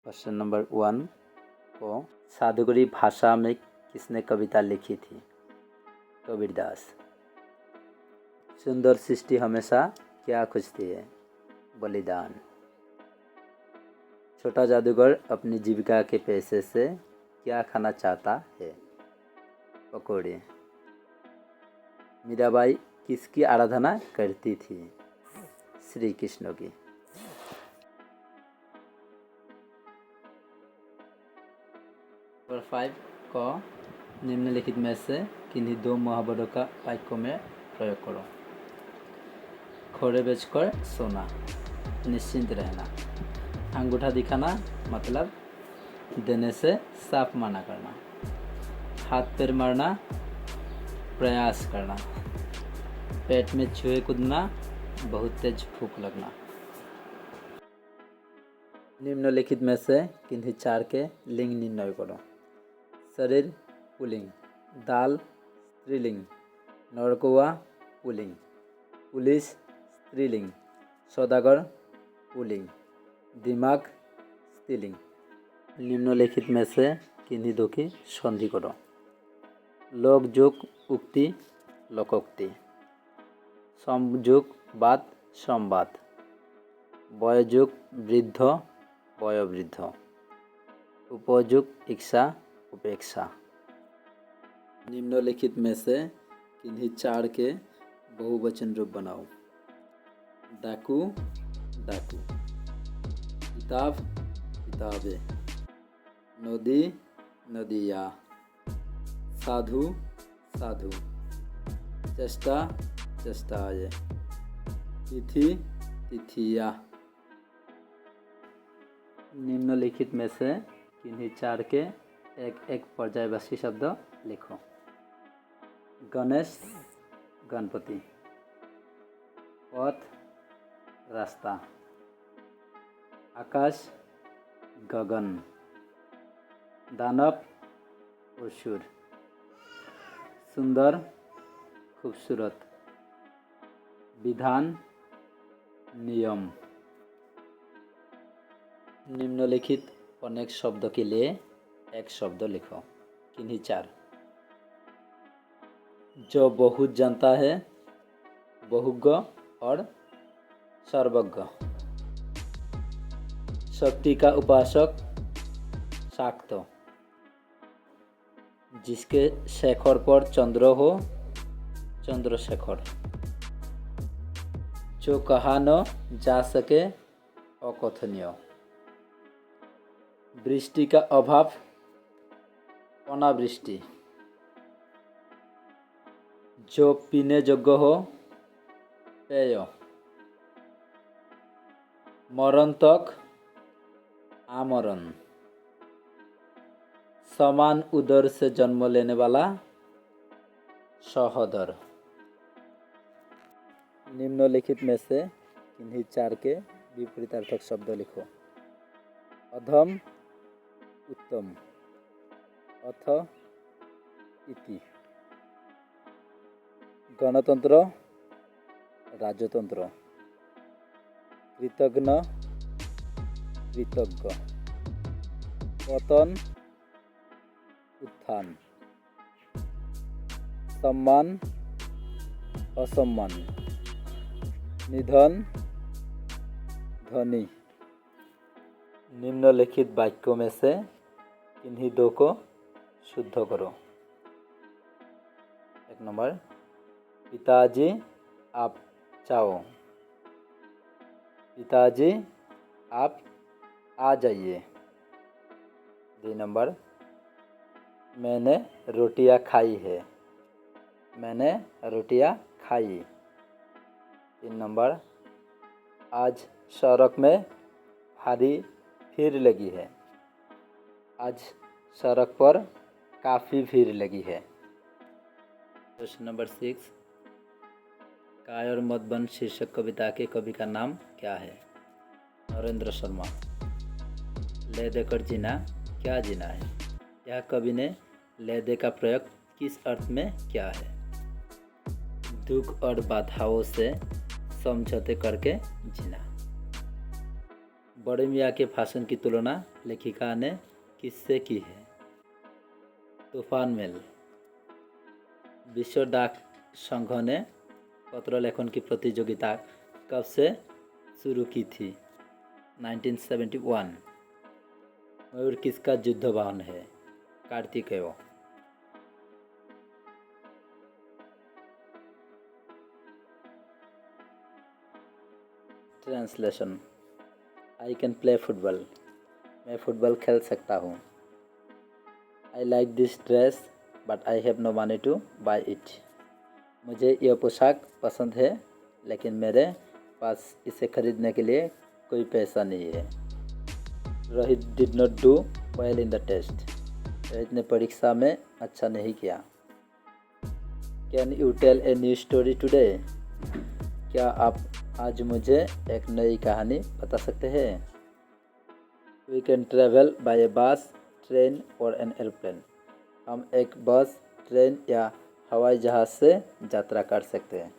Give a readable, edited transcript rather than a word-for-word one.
Question number 1 को साधुगरी भाषा में किसने कविता लिखी थी? कबीरदास। सुंदर सृष्टि हमेशा क्या खोजती है? बलिदान। छोटा जादूगर अपनी जीविका के पैसे से क्या खाना चाहता है? पकौड़े। मीराबाई किसकी आराधना करती थी? श्री कृष्ण की। नंबर 5 को निम्नलिखित में से किन्हीं दो मुहावरों का वाक्यों में प्रयोग करो। खोरे बेचकर सोना, निश्चिंत रहना। अंगूठा दिखाना मतलब देने से साफ मना करना। हाथ पैर मारना प्रयास करना। पेट में चूहे कूदना बहुत तेज भूख लगना। निम्नलिखित में से किन्हीं चार के लिंग निर्णय करो। शरीर पुल्लिंग, दाल स्त्रीलिंग, नरकौआ पुल्लिंग, पुलिस स्त्रीलिंग, सौदागर पुल्लिंग, दिमाग स्त्रीलिंग। निम्नलिखित में से किन्हीं दो की संधि करो। लोकजुग उक्ति लोकोक्ति, समजुग बात संवाद, वयोजुग वृद्ध वयोवृद्ध, उपजुग इच्छा उपेक्षा। निम्नलिखित में से किन्हीं चार के बहुवचन रूप बनाओ। डाकू डाकू, किताब किताबें, नदी नदिया, साधु साधु, चेष्टा चेष्टाएं, तिथि तिथिया। निम्नलिखित में से किन्हीं चार के एक एक पर्यायवाची शब्द लिखो। गणेश गणपति, पथ रास्ता, आकाश गगन, दानव असुर, सुंदर खूबसूरत, विधान नियम। निम्नलिखित अनेक शब्दों के लिए एक शब्द लिखो। किन्हीं चार। जो बहुत जानता है, बहुज्ञ और सर्वज्ञ। शक्ति का उपासक शाक्त। जिसके शेखर पर चंद्र हो, चंद्रशेखर। जो कहा न जा सके, अकथनीय। वृष्टि का अभाव, अनावृष्टि। जो पीने योग्य हो, पेय। मरण तक आमरण। समान उदर से जन्म लेने वाला सहोदर। निम्नलिखित में से किन्हीं चार के विपरीतार्थक शब्द लिखो। अधम उत्तम, अथ इति। गणतंत्र राजतंत्र, कृतघ्न कृतज्ञ, पतन उत्थान, सम्मान असम्मान, निधन धनी। निम्नलिखित वाक्यों में से किन्हीं दो को शुद्ध करो। एक नंबर, पिताजी आप चाहो, पिताजी आप आ जाइए। 2 नंबर, मैंने रोटियां खाई है, मैंने रोटियां खाई। 3 नंबर, आज सड़क में भारी भीड़ लगी है, आज सड़क पर काफ़ी भीड़ लगी है। क्वेश्चन नंबर 6, काय और मत बन शीर्षक कविता के कवि का नाम क्या है? नरेंद्र शर्मा। ले देकर जीना क्या जीना है? यह कवि ने ले दे का प्रयोग किस अर्थ में किया है? दुख और बाधाओं से समझौते करके जीना। बड़े मियाँ के भाषण की तुलना लेखिका ने किससे की है? तूफान मेल। विश्व डाक संघ ने पत्र लेखन की प्रतियोगिता कब से शुरू की थी? 1971। मयूर किसका युद्ध वाहन है? Kartikeya. Translation. I can play football. मैं फुटबॉल खेल सकता हूँ। I like this dress but I have no money to buy it. मुझे यह पोशाक पसंद है लेकिन मेरे पास इसे खरीदने के लिए कोई पैसा नहीं है। Rohit did not do well in the test. Rohit ने परीक्षा में अच्छा नहीं किया। Can you tell a new story today? क्या आप आज मुझे एक नई कहानी बता सकते हैं? वी कैन ट्रेवल बाय ए बस, ट्रेन और एन एयरप्लेन। हम एक बस, ट्रेन या हवाई जहाज़ से यात्रा कर सकते हैं।